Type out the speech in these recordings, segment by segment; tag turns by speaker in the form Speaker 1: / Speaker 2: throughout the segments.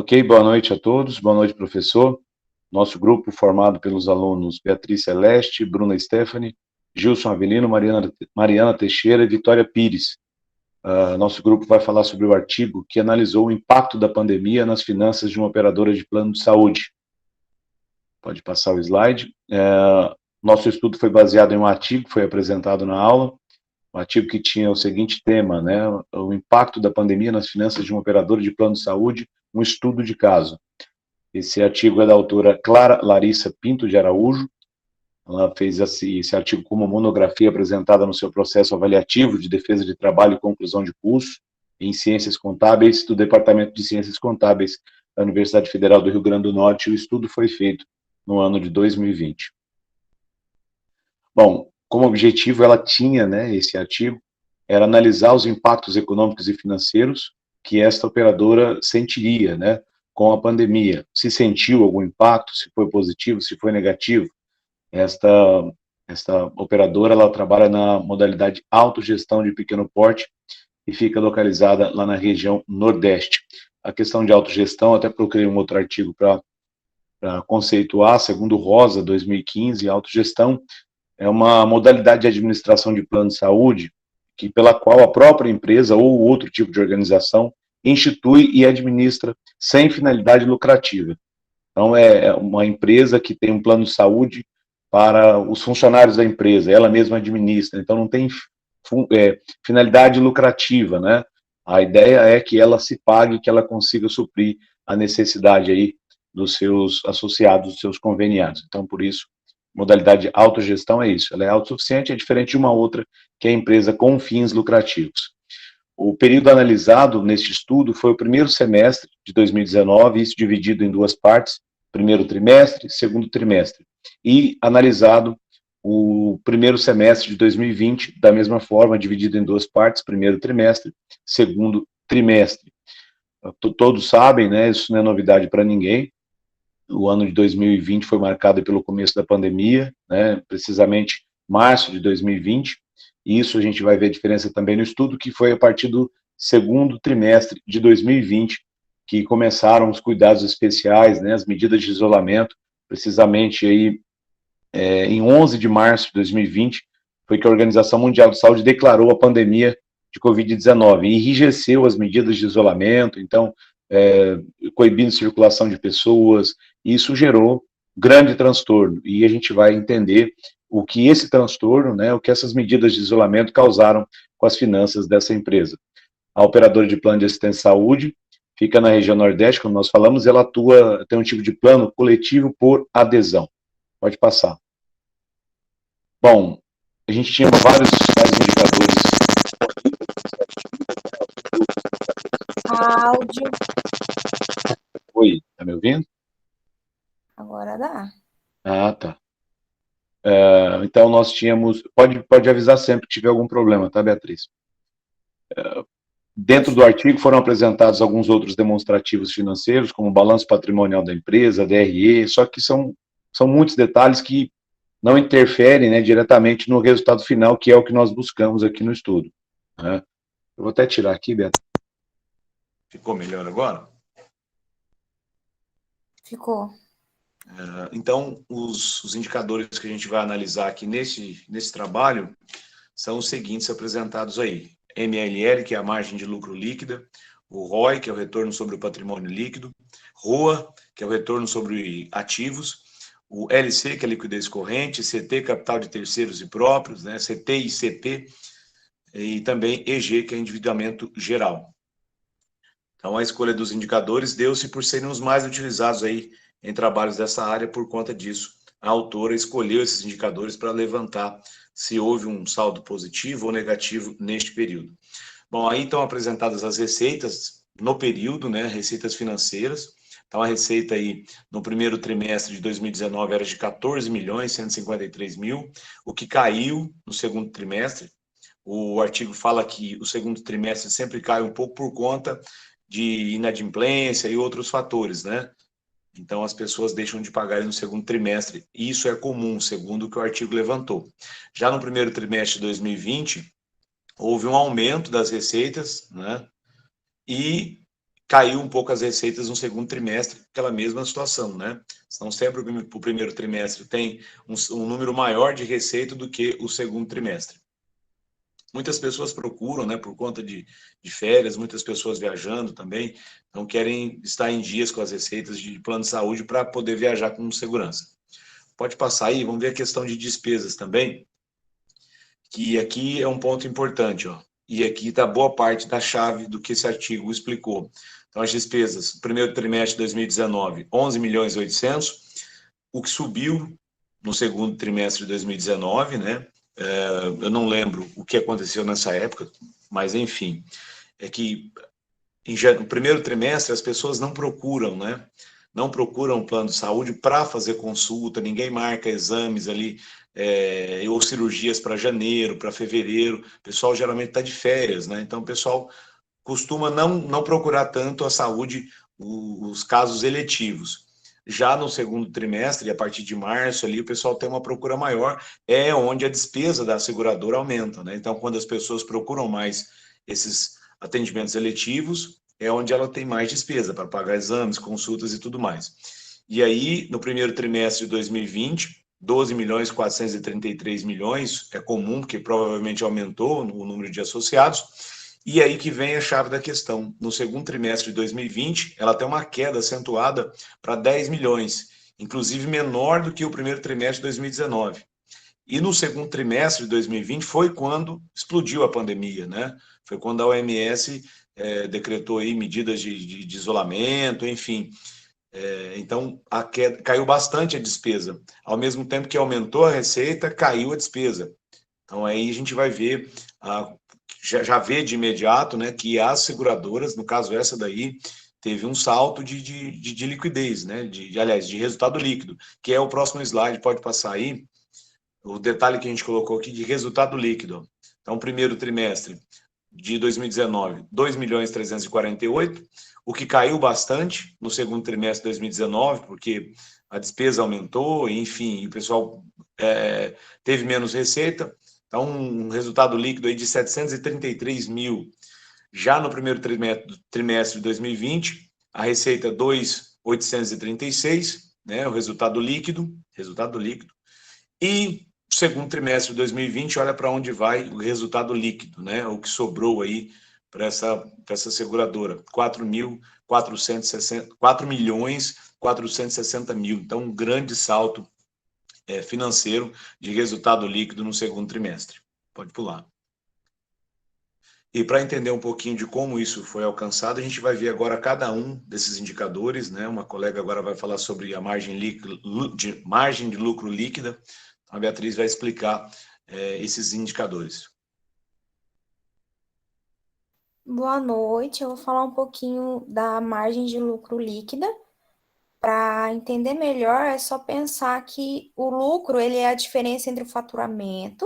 Speaker 1: Ok, boa noite a todos, boa noite, professor. Nosso grupo formado pelos alunos Beatriz Celeste, Bruna Stephanie, Gilson Avelino, Mariana Teixeira e Vitória Pires. Nosso grupo vai falar sobre o artigo que analisou o impacto da pandemia nas finanças de uma operadora de plano de saúde. Pode passar o slide. Nosso estudo foi baseado em um artigo que foi apresentado na aula, um artigo que tinha o seguinte tema, né, o impacto da pandemia nas finanças de uma operadora de plano de saúde, um estudo de caso. Esse artigo é da autora Clara Larissa Pinto de Araújo. Ela fez esse artigo como monografia apresentada no seu processo avaliativo de defesa de trabalho e conclusão de curso em Ciências Contábeis do Departamento de Ciências Contábeis da Universidade Federal do Rio Grande do Norte. O estudo foi feito no ano de 2020. Bom, como objetivo ela tinha, né, esse artigo, era analisar os impactos econômicos e financeiros que esta operadora sentiria, né, com a pandemia. Se sentiu algum impacto, se foi positivo, se foi negativo. Esta operadora, ela trabalha na modalidade autogestão de pequeno porte e fica localizada lá na região Nordeste. A questão de autogestão, até procurei um outro artigo para conceituar, segundo Rosa, 2015, autogestão é uma modalidade de administração de plano de saúde pela qual a própria empresa ou outro tipo de organização institui e administra sem finalidade lucrativa. Então, é uma empresa que tem um plano de saúde para os funcionários da empresa, ela mesma administra, então não tem finalidade lucrativa, né? A ideia é que ela se pague, que ela consiga suprir a necessidade aí dos seus associados, dos seus conveniados. Então, por isso, modalidade de autogestão é isso, ela é autossuficiente, é diferente de uma outra, que é a empresa com fins lucrativos. O período analisado neste estudo foi o primeiro semestre de 2019, isso dividido em duas partes, primeiro trimestre, segundo trimestre, e analisado o primeiro semestre de 2020, da mesma forma, dividido em duas partes, primeiro trimestre, segundo trimestre. Todos sabem, né, isso não é novidade para ninguém, o ano de 2020 foi marcado pelo começo da pandemia, né, precisamente março de 2020, e isso a gente vai ver a diferença também no estudo, que foi a partir do segundo trimestre de 2020, que começaram os cuidados especiais, né, as medidas de isolamento, precisamente aí, em 11 de março de 2020, foi que a Organização Mundial de Saúde declarou a pandemia de Covid-19 e enrijeceu as medidas de isolamento, então, coibindo circulação de pessoas, e isso gerou grande transtorno, e a gente vai entender o que esse transtorno, né, o que essas medidas de isolamento causaram com as finanças dessa empresa. A operadora de plano de assistência à saúde fica na região Nordeste, como nós falamos, ela atua, tem um tipo de plano coletivo por adesão. Pode passar. Bom, a gente tinha vários indicadores.
Speaker 2: Áudio.
Speaker 1: Oi, tá me ouvindo?
Speaker 2: Agora dá.
Speaker 1: Ah, tá. Então, nós tínhamos... Pode avisar sempre que tiver algum problema, tá, Beatriz? Dentro do artigo foram apresentados alguns outros demonstrativos financeiros, como o balanço patrimonial da empresa, DRE, só que são muitos detalhes que não interferem, né, diretamente no resultado final, que é o que nós buscamos aqui no estudo, né? Eu vou até tirar aqui, Beatriz. Ficou melhor agora?
Speaker 2: Ficou.
Speaker 1: Então, os indicadores que a gente vai analisar aqui nesse trabalho são os seguintes apresentados aí. MLL, que é a margem de lucro líquida, o ROI, que é o retorno sobre o patrimônio líquido, ROA, que é o retorno sobre ativos, o LC, que é a liquidez corrente, CT, capital de terceiros e próprios, né, CT e CP, e também EG, que é endividamento geral. Então, a escolha dos indicadores deu-se por serem os mais utilizados aí em trabalhos dessa área. Por conta disso, a autora escolheu esses indicadores para levantar se houve um saldo positivo ou negativo neste período. Bom, aí estão apresentadas as receitas no período, né, receitas financeiras. Então, a receita aí no primeiro trimestre de 2019 era de 14.153.000, o que caiu no segundo trimestre. O artigo fala que o segundo trimestre sempre cai um pouco por conta de inadimplência e outros fatores, né? Então, as pessoas deixam de pagar no segundo trimestre. E isso é comum, segundo o que o artigo levantou. Já no primeiro trimestre de 2020, houve um aumento das receitas, né? E caiu um pouco as receitas no segundo trimestre, aquela mesma situação, né? Então, sempre o primeiro trimestre tem um número maior de receita do que o segundo trimestre. Muitas pessoas procuram, né, por conta de férias, muitas pessoas viajando também, então querem estar em dias com as receitas de plano de saúde para poder viajar com segurança. Pode passar aí, vamos ver a questão de despesas também, que aqui é um ponto importante, ó. E aqui está boa parte da chave do que esse artigo explicou. Então, as despesas, primeiro trimestre de 2019, 11 milhões e 800, o que subiu no segundo trimestre de 2019, né? Eu não lembro o que aconteceu nessa época, mas enfim, é que no primeiro trimestre as pessoas não procuram, né? Não procuram um plano de saúde para fazer consulta, ninguém marca exames ali, ou cirurgias para janeiro, para fevereiro. O pessoal geralmente está de férias, né? Então o pessoal costuma não procurar tanto a saúde, os casos eletivos. Já no segundo trimestre, a partir de março, ali, o pessoal tem uma procura maior, é onde a despesa da seguradora aumenta, né? Então, quando as pessoas procuram mais esses atendimentos eletivos, é onde ela tem mais despesa para pagar exames, consultas e tudo mais. E aí, no primeiro trimestre de 2020, 12 milhões 433 milhões, é comum, porque provavelmente aumentou o número de associados. E aí que vem a chave da questão. No segundo trimestre de 2020, ela tem uma queda acentuada para 10 milhões, inclusive menor do que o primeiro trimestre de 2019. E no segundo trimestre de 2020 foi quando explodiu a pandemia, né? Foi quando a OMS decretou aí medidas de isolamento, enfim. Então, caiu bastante a despesa. Ao mesmo tempo que aumentou a receita, caiu a despesa. Então, aí a gente vai ver, já vê de imediato, né, que as seguradoras, no caso essa daí, teve um salto de liquidez, né, aliás, de resultado líquido, que é o próximo slide, pode passar aí, o detalhe que a gente colocou aqui de resultado líquido. Então, primeiro trimestre de 2019, 2 milhões 348, o que caiu bastante no segundo trimestre de 2019, porque a despesa aumentou, enfim, o pessoal teve menos receita. Então, um resultado líquido aí de 733 mil. Já no primeiro trimestre de 2020, a receita 2.836, né, o resultado líquido. E o segundo trimestre de 2020, olha para onde vai o resultado líquido, né, o que sobrou aí para essa seguradora, 4 milhões 460 mil. Então, um grande salto financeiro de resultado líquido no segundo trimestre. Pode pular. E para entender um pouquinho de como isso foi alcançado, a gente vai ver agora cada um desses indicadores, né? Uma colega agora vai falar sobre a margem de lucro líquida. A Beatriz vai explicar esses indicadores.
Speaker 2: Boa noite, eu vou falar um pouquinho da margem de lucro líquida. Para entender melhor, é só pensar que o lucro ele é a diferença entre o faturamento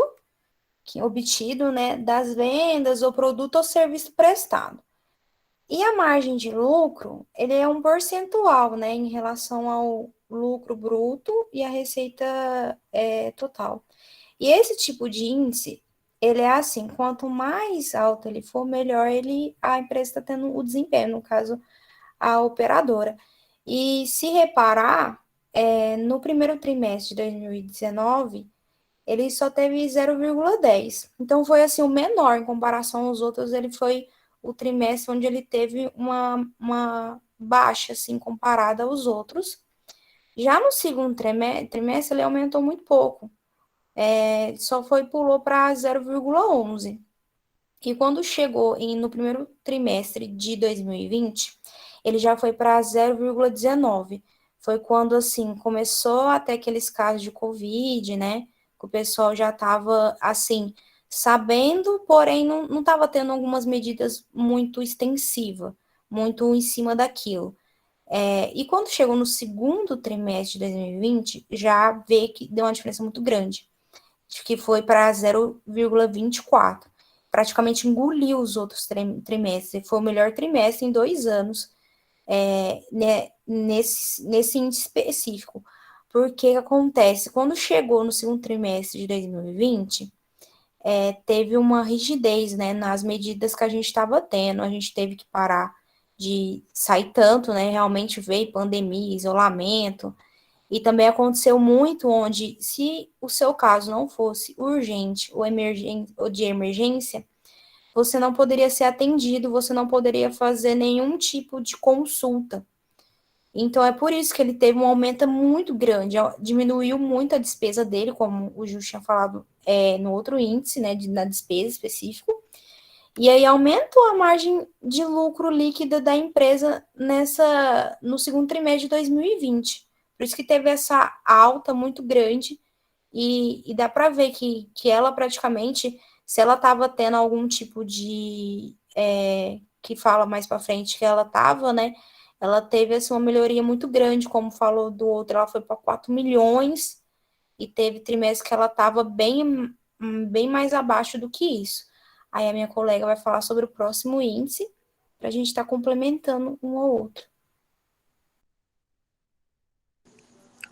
Speaker 2: que é obtido, né, das vendas ou produto ou serviço prestado. E a margem de lucro, ele é um percentual, né, em relação ao lucro bruto e a receita total. E esse tipo de índice, ele é assim, quanto mais alto ele for, melhor a empresa está tendo o desempenho, no caso, a operadora. E se reparar, no primeiro trimestre de 2019, ele só teve 0,10. Então, foi assim, o menor em comparação aos outros, ele foi o trimestre onde ele teve uma baixa, assim, comparada aos outros. Já no segundo trimestre, ele aumentou muito pouco. Só pulou para 0,11. E quando chegou no primeiro trimestre de 2020, ele já foi para 0,19. Foi quando, assim, começou até aqueles casos de Covid, né? Que o pessoal já estava, assim, sabendo, porém não estava tendo algumas medidas muito extensivas, muito em cima daquilo. E quando chegou no segundo trimestre de 2020, já vê que deu uma diferença muito grande, que foi para 0,24. Praticamente engoliu os outros trimestres. Foi o melhor trimestre em 2 anos, né, nesse índice específico. Porque acontece, quando chegou no segundo trimestre de 2020, teve uma rigidez, né, nas medidas que a gente estava tendo, a gente teve que parar de sair tanto, né? Realmente veio pandemia, isolamento, e também aconteceu muito onde, se o seu caso não fosse urgente ou de emergência, você não poderia ser atendido, você não poderia fazer nenhum tipo de consulta. Então, é por isso que ele teve um aumento muito grande, diminuiu muito a despesa dele, como o Ju tinha falado no outro índice, né, na despesa específico, e aí aumentou a margem de lucro líquida da empresa no segundo trimestre de 2020. Por isso que teve essa alta muito grande, e dá para ver que ela praticamente, se ela estava tendo algum tipo de, que fala mais para frente que ela estava, né, ela teve assim, uma melhoria muito grande, como falou do outro, ela foi para 4 milhões, e teve trimestre que ela estava bem mais abaixo do que isso. Aí a minha colega vai falar sobre o próximo índice, para a gente estar complementando um ao outro.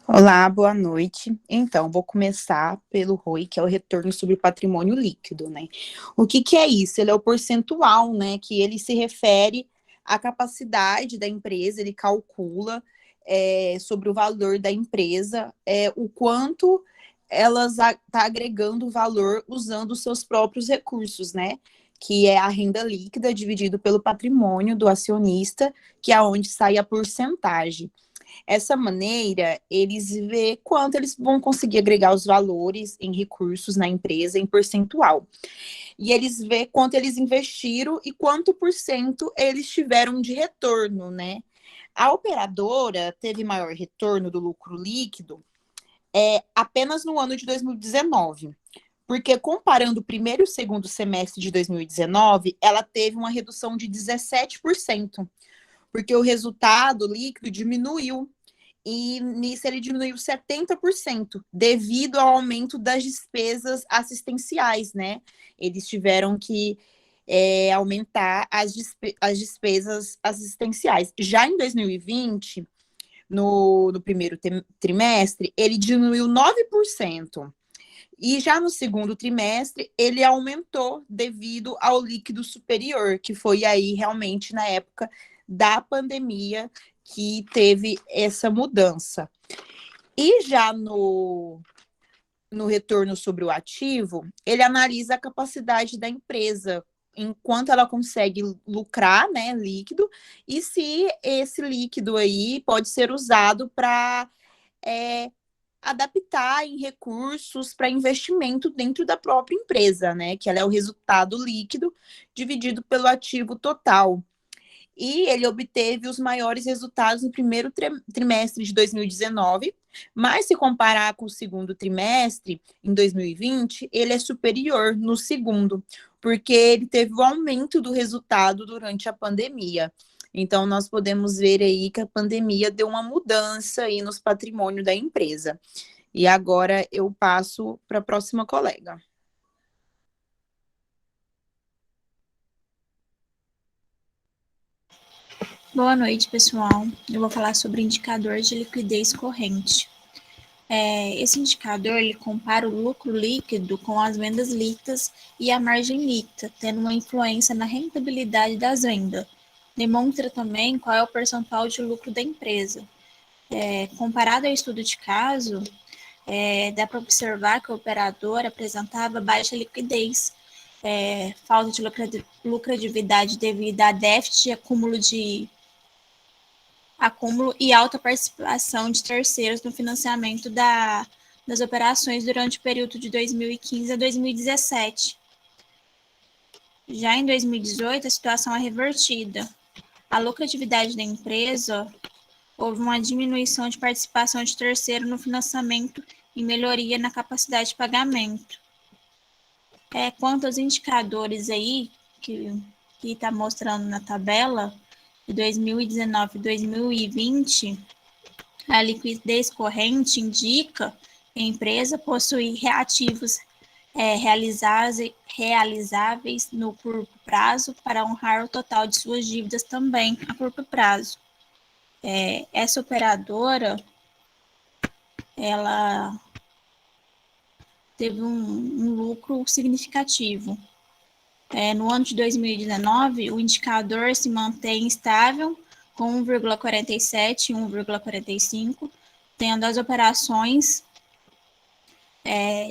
Speaker 3: Olá, boa noite. Então, vou começar pelo ROI, que é o retorno sobre o patrimônio líquido, né? O que é isso? Ele é o percentual, né? Que ele se refere à capacidade da empresa, ele calcula sobre o valor da empresa, o quanto ela está agregando valor usando os seus próprios recursos, né? Que é a renda líquida dividido pelo patrimônio do acionista, que é onde sai a porcentagem. Essa maneira, eles vê quanto eles vão conseguir agregar os valores em recursos na empresa em percentual. E eles vê quanto eles investiram e quanto por cento eles tiveram de retorno, né? A operadora teve maior retorno do lucro líquido apenas no ano de 2019. Porque comparando o primeiro e o segundo semestre de 2019, ela teve uma redução de 17%, porque o resultado líquido diminuiu. E nisso ele diminuiu 70%, devido ao aumento das despesas assistenciais, né? Eles tiveram que aumentar as despesas assistenciais. Já em 2020, no primeiro trimestre, ele diminuiu 9%. E já no segundo trimestre, ele aumentou devido ao líquido superior, que foi aí realmente na época da pandemia que teve essa mudança. E já no retorno sobre o ativo, ele analisa a capacidade da empresa, enquanto ela consegue lucrar, né, líquido, e se esse líquido aí pode ser usado para adaptar em recursos para investimento dentro da própria empresa, né? Que ela é o resultado líquido dividido pelo ativo total. E ele obteve os maiores resultados no primeiro trimestre de 2019, mas se comparar com o segundo trimestre, em 2020, ele é superior no segundo, porque ele teve o aumento do resultado durante a pandemia. Então, nós podemos ver aí que a pandemia deu uma mudança aí nos patrimônios da empresa. E agora eu passo para a próxima colega.
Speaker 4: Boa noite, pessoal. Eu vou falar sobre o indicador de liquidez corrente. Esse indicador ele compara o lucro líquido com as vendas líquidas e a margem líquida, tendo uma influência na rentabilidade das vendas. Demonstra também qual é o percentual de lucro da empresa. Comparado ao estudo de caso, dá para observar que o operador apresentava baixa liquidez, falta de lucratividade devido a déficit e acúmulo e alta participação de terceiros no financiamento das operações durante o período de 2015 a 2017. Já em 2018, a situação é revertida. A lucratividade da empresa houve uma diminuição de participação de terceiro no financiamento e melhoria na capacidade de pagamento. Quanto aos indicadores aí, que está mostrando na tabela, de 2019 e 2020, a liquidez corrente indica que a empresa possui reativos realizáveis no curto prazo para honrar o total de suas dívidas também a curto prazo. Essa operadora, ela teve um lucro significativo. No ano de 2019, o indicador se mantém estável, com 1,47 e 1,45, tendo as operações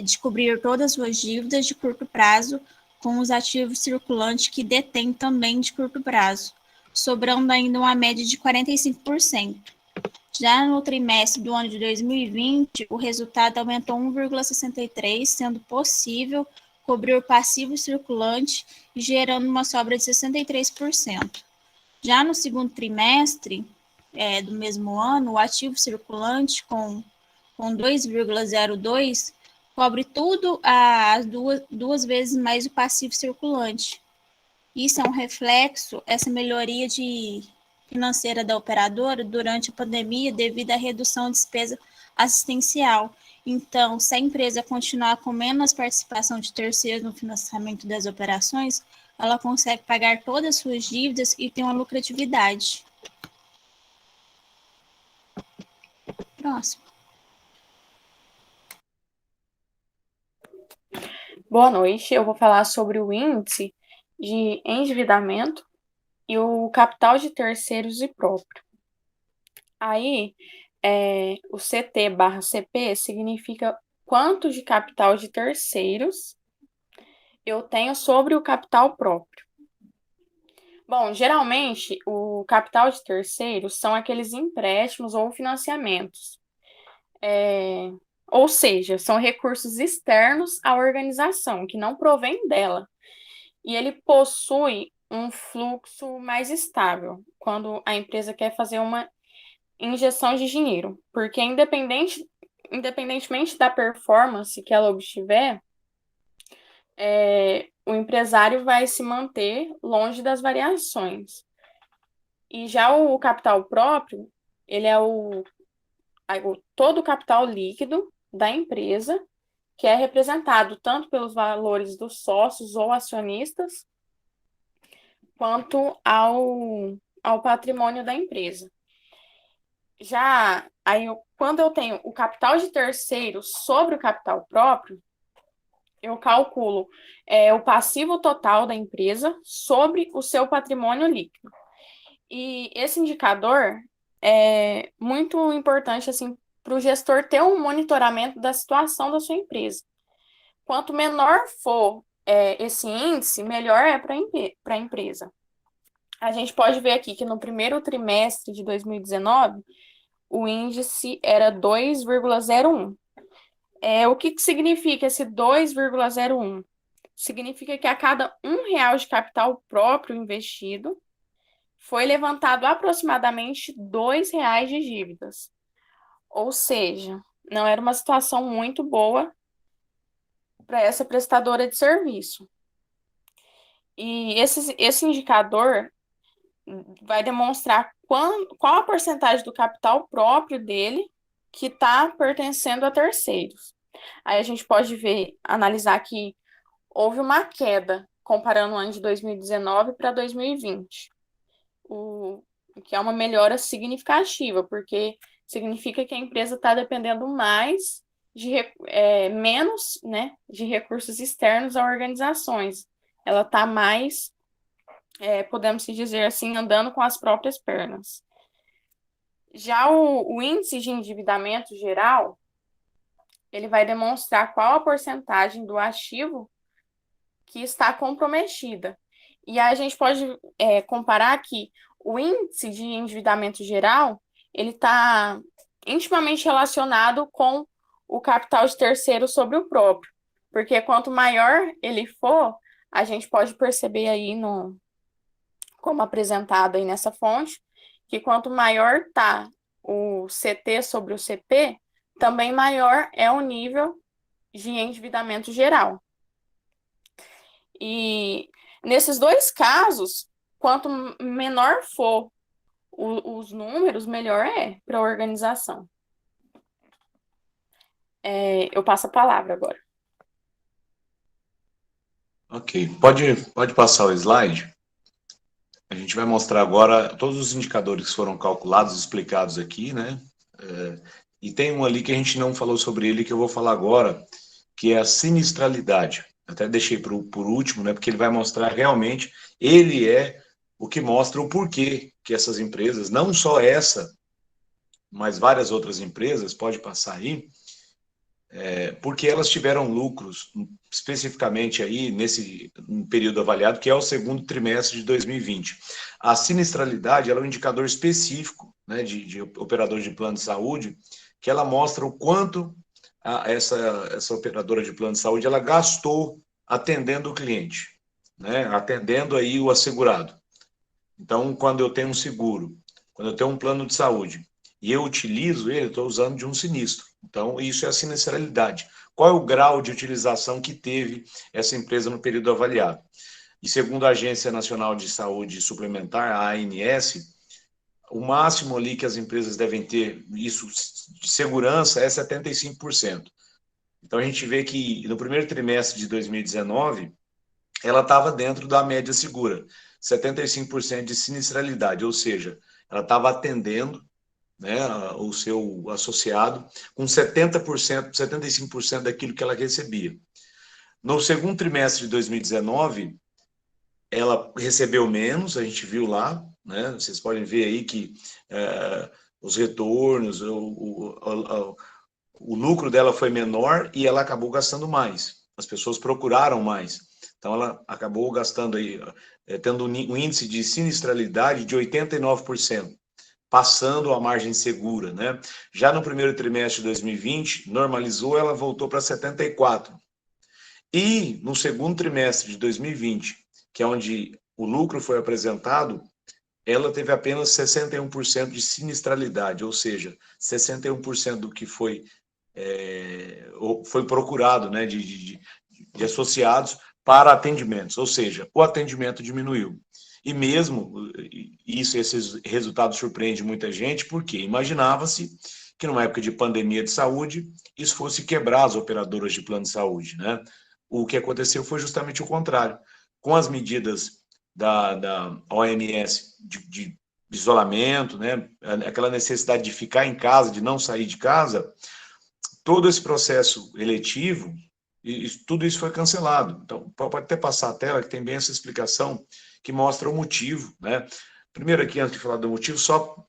Speaker 4: de cobrir todas as suas dívidas de curto prazo com os ativos circulantes que detém também de curto prazo, sobrando ainda uma média de 45%. Já no trimestre do ano de 2020, o resultado aumentou 1,63, sendo possível cobrir o passivo circulante, gerando uma sobra de 63%. Já no segundo trimestre do mesmo ano, o ativo circulante com 2,02 cobre tudo as duas vezes mais o passivo circulante. Isso é um reflexo, essa melhoria financeira da operadora durante a pandemia devido à redução de despesa assistencial. Então, se a empresa continuar com menos participação de terceiros no financiamento das operações, ela consegue pagar todas as suas dívidas e ter uma lucratividade. Próximo.
Speaker 5: Boa noite, eu vou falar sobre o índice de endividamento e o capital de terceiros e próprio. Aí, o CT/CP significa quanto de capital de terceiros eu tenho sobre o capital próprio. Bom, geralmente, o capital de terceiros são aqueles empréstimos ou financiamentos. Ou seja, são recursos externos à organização, que não provém dela. E ele possui um fluxo mais estável, quando a empresa quer fazer uma injeção de dinheiro. Porque independentemente da performance que ela obtiver, o empresário vai se manter longe das variações. E já o capital próprio, ele é todo o capital líquido da empresa, que é representado tanto pelos valores dos sócios ou acionistas, quanto ao patrimônio da empresa. Já aí, quando eu tenho o capital de terceiros sobre o capital próprio, eu calculo o passivo total da empresa sobre o seu patrimônio líquido. E esse indicador é muito importante assim, para o gestor ter um monitoramento da situação da sua empresa. Quanto menor for esse índice, melhor é para a empresa. A gente pode ver aqui que no primeiro trimestre de 2019, o índice era 2,01. O que significa esse 2,01? Significa que a cada R$1 de capital próprio investido, foi levantado aproximadamente R$2 de dívidas. Ou seja, não era uma situação muito boa para essa prestadora de serviço. E esse indicador vai demonstrar qual a porcentagem do capital próprio dele que está pertencendo a terceiros. Aí a gente pode analisar que houve uma queda comparando o ano de 2019 para 2020, o que é uma melhora significativa, porque significa que a empresa está dependendo menos, né, de recursos externos a organizações. Ela está mais, podemos dizer assim, andando com as próprias pernas. Já o índice de endividamento geral, ele vai demonstrar qual a porcentagem do ativo que está comprometida. E aí a gente pode comparar que o índice de endividamento geral, ele está intimamente relacionado com o capital de terceiro sobre o próprio. Porque quanto maior ele for, a gente pode perceber aí, como apresentado aí nessa fonte, que quanto maior está o CT sobre o CP, também maior é o nível de endividamento geral. E nesses dois casos, quanto menor for os números, melhor é para a organização. Eu passo a palavra agora.
Speaker 1: Ok, pode passar o slide. A gente vai mostrar agora todos os indicadores que foram calculados, explicados aqui, né? E tem um ali que a gente não falou sobre ele, que eu vou falar agora, que é a sinistralidade. até deixei por último, né, porque ele vai mostrar realmente, ele é o que mostra o porquê que essas empresas, não só essa, mas várias outras empresas, pode passar aí, porque elas tiveram lucros, especificamente aí nesse período avaliado, que é o segundo trimestre de 2020. A sinistralidade, ela é um indicador específico, né, de operadores de plano de saúde, que ela mostra o quanto essa operadora de plano de saúde ela gastou atendendo o cliente, né, atendendo aí o assegurado. Então, quando eu tenho um seguro, quando eu tenho um plano de saúde e eu utilizo ele, eu estou usando de um sinistro. Então, isso é a sinistralidade. Qual é o grau de utilização que teve essa empresa no período avaliado? E segundo a Agência Nacional de Saúde Suplementar, a ANS, o máximo ali que as empresas devem ter, isso de segurança, é 75%. Então, a gente vê que no primeiro trimestre de 2019, ela estava dentro da média segura, 75% de sinistralidade, ou seja, ela estava atendendo, né, o seu associado com 70%, 75% daquilo que ela recebia. No segundo trimestre de 2019, ela recebeu menos, a gente viu lá, né, vocês podem ver aí que os retornos, o lucro dela foi menor e ela acabou gastando mais. As pessoas procuraram mais. Então, ela acabou gastando aí, tendo um índice de sinistralidade de 89%, passando a margem segura, né? Já no primeiro trimestre de 2020, normalizou, ela voltou para 74%. E no segundo trimestre de 2020, que é onde o lucro foi apresentado, ela teve apenas 61% de sinistralidade, ou seja, 61% do que foi procurado, né, de associados para atendimentos, ou seja, o atendimento diminuiu. E mesmo isso, esses resultados surpreendem muita gente, porque imaginava-se que numa época de pandemia de saúde, isso fosse quebrar as operadoras de plano de saúde, né? O que aconteceu foi justamente o contrário. Com as medidas da OMS de isolamento, né? Aquela necessidade de ficar em casa, de não sair de casa, todo esse processo eletivo, e tudo isso foi cancelado. Então, pode até passar a tela, que tem bem essa explicação, que mostra o motivo, né? Primeiro aqui, antes de falar do motivo, só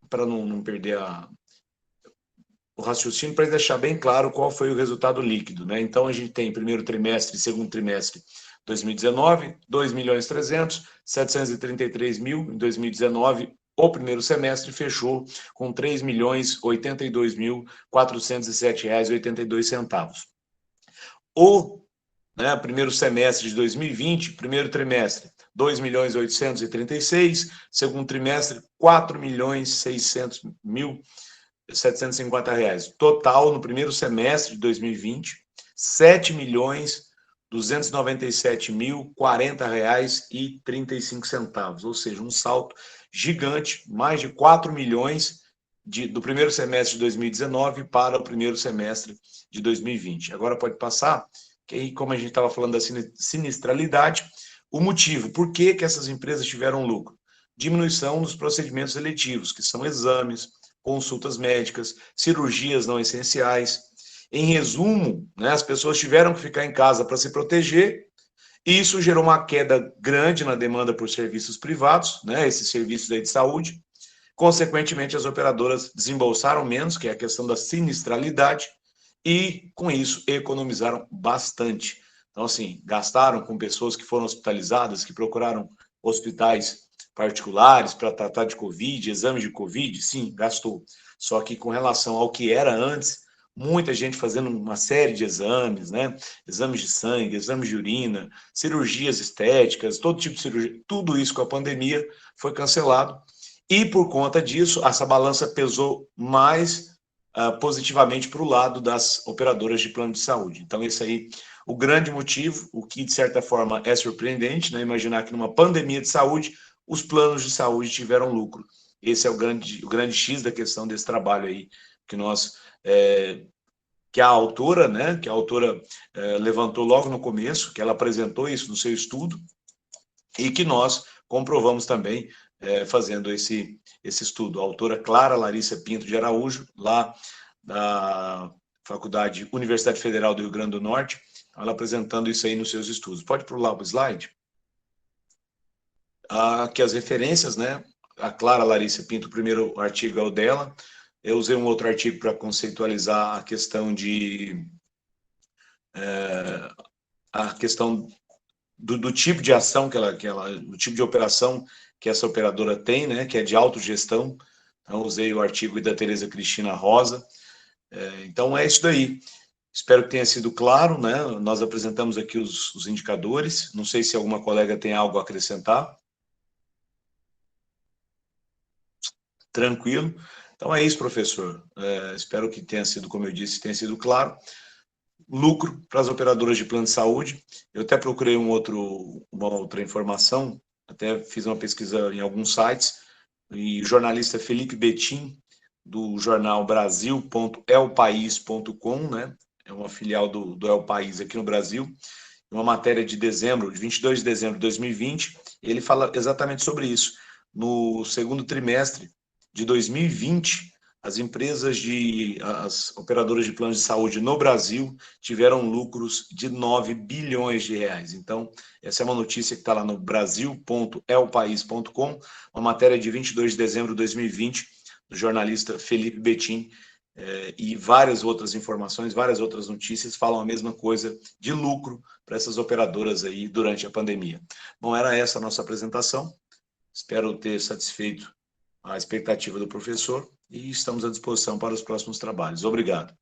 Speaker 1: para não perder o raciocínio, para deixar bem claro qual foi o resultado líquido, né? Então, a gente tem primeiro trimestre e segundo trimestre 2019, 2.300.000, 733.000 em 2019, o primeiro semestre fechou com R$ 3.082.407,82. O primeiro semestre de 2020, primeiro trimestre, 2.836.000, segundo trimestre, 4.600.750 reais. Total, no primeiro semestre de 2020, R$ 7.297.040,35, ou seja, um salto gigante, mais de 4 milhões do primeiro semestre de 2019 para o primeiro semestre de 2020. Agora pode passar, que aí, como a gente estava falando da sinistralidade, o motivo, por que essas empresas tiveram lucro? Diminuição nos procedimentos eletivos, que são exames, consultas médicas, cirurgias não essenciais. Em resumo, né, as pessoas tiveram que ficar em casa para se proteger, e isso gerou uma queda grande na demanda por serviços privados, né, esses serviços aí de saúde. Consequentemente, as operadoras desembolsaram menos, que é a questão da sinistralidade, e, com isso, economizaram bastante. Então, assim, gastaram com pessoas que foram hospitalizadas, que procuraram hospitais particulares para tratar de Covid, exames de Covid, sim, gastou. Só que com relação ao que era antes, muita gente fazendo uma série de exames, né? Exames de sangue, exames de urina, cirurgias estéticas, todo tipo de cirurgia, tudo isso com a pandemia foi cancelado. E por conta disso, essa balança pesou mais positivamente para o lado das operadoras de plano de saúde. Então, esse aí, o grande motivo, o que de certa forma é surpreendente, né? Imaginar que numa pandemia de saúde, os planos de saúde tiveram lucro. Esse é o grande X da questão desse trabalho aí, que nós, que a autora, né? Que a autora levantou logo no começo, que ela apresentou isso no seu estudo, e que nós comprovamos também fazendo esse estudo. A autora Clara Larissa Pinto de Araújo, lá da Universidade Federal do Rio Grande do Norte, ela apresentando isso aí nos seus estudos. Pode pular o slide? Aqui as referências, né? A Clara Larissa Pinto, o primeiro artigo é o dela. Eu usei um outro artigo para conceitualizar a questão do tipo de ação do tipo de operação que essa operadora tem, né? Que é de autogestão. Então, usei o artigo da Tereza Cristina Rosa. Então, é isso daí. Espero que tenha sido claro, né? Nós apresentamos aqui os indicadores. Não sei se alguma colega tem algo a acrescentar. Tranquilo. Então é isso, professor. Espero que tenha sido, como eu disse, tenha sido claro. Lucro para as operadoras de plano de saúde. Eu até procurei uma outra informação, até fiz uma pesquisa em alguns sites, e o jornalista Felipe Betim, do jornal Brasil.elpaís.com, né? É uma filial do El País aqui no Brasil, uma matéria de 22 de dezembro de 2020, ele fala exatamente sobre isso. No segundo trimestre de 2020, as operadoras de planos de saúde no Brasil tiveram lucros de 9 bilhões de reais. Então, essa é uma notícia que está lá no Brasil.elpaís.com, uma matéria de 22 de dezembro de 2020, do jornalista Felipe Betim, e várias outras informações, várias outras notícias falam a mesma coisa de lucro para essas operadoras aí durante a pandemia. Bom, era essa a nossa apresentação. Espero ter satisfeito a expectativa do professor e estamos à disposição para os próximos trabalhos. Obrigado.